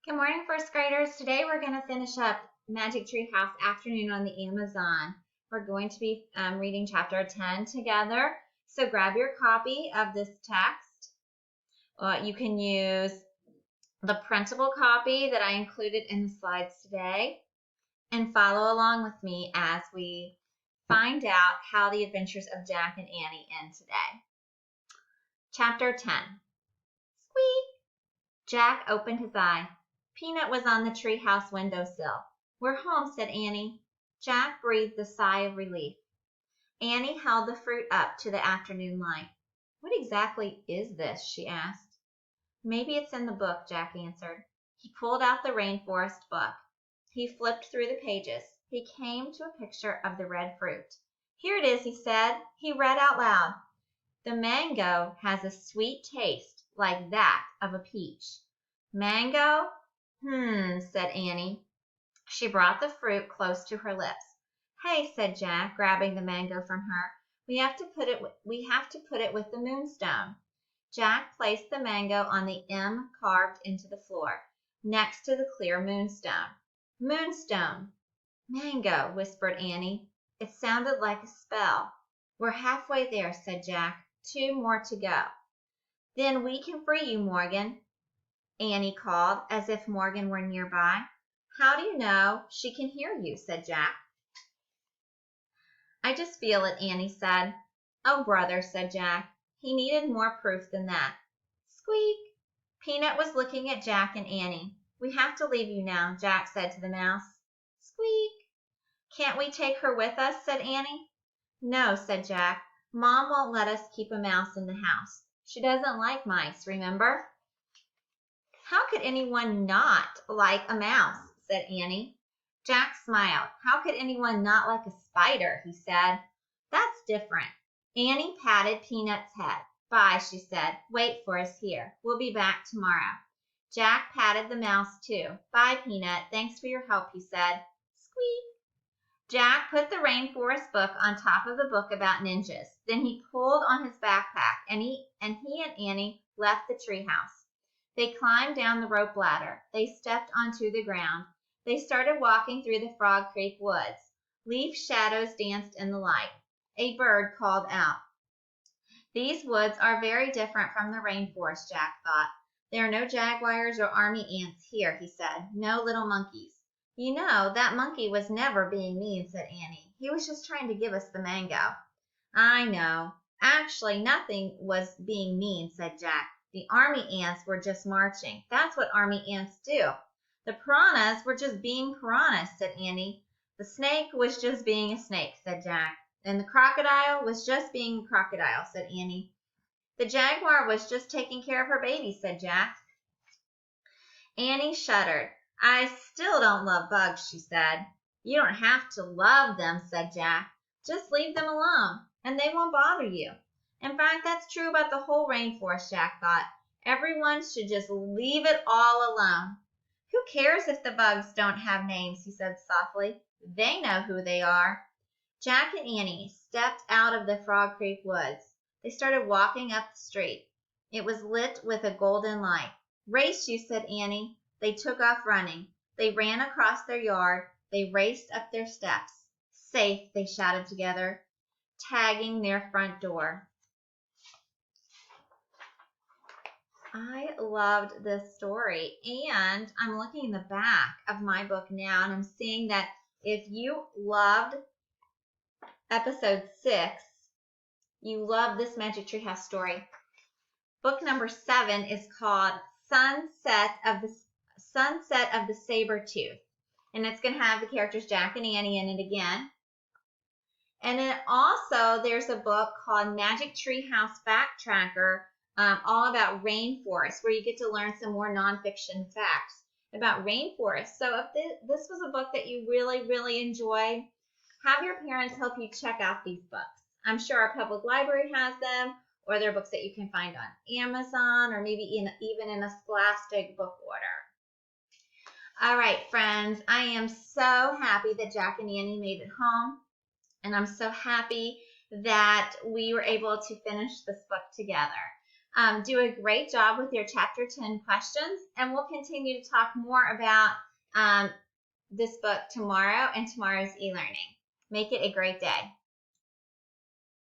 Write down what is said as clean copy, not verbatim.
Good morning, first graders. Today we're going to finish up Magic Tree House Afternoon on the Amazon. We're going to be reading chapter 10 together. So grab your copy of this text. You can use the printable copy that I included in the slides today and follow along with me as we find out how the adventures of Jack and Annie end today. Chapter 10. Squeak! Jack opened his eye. Peanut was on the treehouse windowsill. "We're home," said Annie. Jack breathed a sigh of relief. Annie held the fruit up to the afternoon light. "What exactly is this?" she asked. "Maybe it's in the book," Jack answered. He pulled out the rainforest book. He flipped through the pages. He came to a picture of the red fruit. "Here it is," he said. He read out loud. "The mango has a sweet taste like that of a peach." "Mango? Said Annie. She brought the fruit close to her lips. "Hey," said Jack, grabbing the mango from her. We have to put it with the moonstone." Jack placed the mango on the M carved into the floor, next to the clear moonstone. "Moonstone. Mango," whispered Annie. It sounded like a spell. "We're halfway there," said Jack. "2 more to go." "Then we can free you, Morgan," Annie called, as if Morgan were nearby. "How do you know she can hear you?" said Jack. "I just feel it," Annie said. "Oh, brother," said Jack. He needed more proof than that. Squeak! Peanut was looking at Jack and Annie. "We have to leave you now," Jack said to the mouse. Squeak! "Can't we take her with us?" said Annie. "No," said Jack. "Mom won't let us keep a mouse in the house. She doesn't like mice, remember?" "How could anyone not like a mouse?" said Annie. Jack smiled. "How could anyone not like a spider?" he said. "That's different." Annie patted Peanut's head. "Bye," she said. "Wait for us here. We'll be back tomorrow." Jack patted the mouse too. "Bye, Peanut. Thanks for your help," he said. Squeak! Jack put the rainforest book on top of the book about ninjas. Then he pulled on his backpack, and he and Annie left the treehouse. They climbed down the rope ladder. They stepped onto the ground. They started walking through the Frog Creek woods. Leaf shadows danced in the light. A bird called out. "These woods are very different from the rainforest," Jack thought. "There are no jaguars or army ants here," he said. "No little monkeys." "You know, that monkey was never being mean," said Annie. "He was just trying to give us the mango." "I know. Actually, nothing was being mean," said Jack. "The army ants were just marching. That's what army ants do." "The piranhas were just being piranhas," said Annie. "The snake was just being a snake," said Jack. "And the crocodile was just being a crocodile," said Annie. "The jaguar was just taking care of her baby," said Jack. Annie shuddered. "I still don't love bugs," she said. "You don't have to love them," said Jack. "Just leave them alone, and they won't bother you." In fact, that's true about the whole rainforest, Jack thought. Everyone should just leave it all alone. "Who cares if the bugs don't have names?" he said softly. "They know who they are." Jack and Annie stepped out of the Frog Creek woods. They started walking up the street. It was lit with a golden light. "Race you," said Annie. They took off running. They ran across their yard. They raced up their steps. "Safe," they shouted together, tagging their front door. I loved this story, and I'm looking in the back of my book now, and I'm seeing that if you loved episode 6, you love this Magic Tree House story. Book number 7 is called Sunset of the Saber-Tooth, and it's going to have the characters Jack and Annie in it again. And then also there's a book called Magic Tree House Fact Tracker, all about rainforest, where you get to learn some more nonfiction facts about rainforest. So if this was a book that you really, really enjoy, have your parents help you check out these books. I'm sure our public library has them, or they're books that you can find on Amazon, or maybe even in a Scholastic book order. All right, friends, I am so happy that Jack and Annie made it home, and I'm so happy that we were able to finish this book together. Do a great job with your Chapter 10 questions, and we'll continue to talk more about this book tomorrow and tomorrow's e-learning. Make it a great day.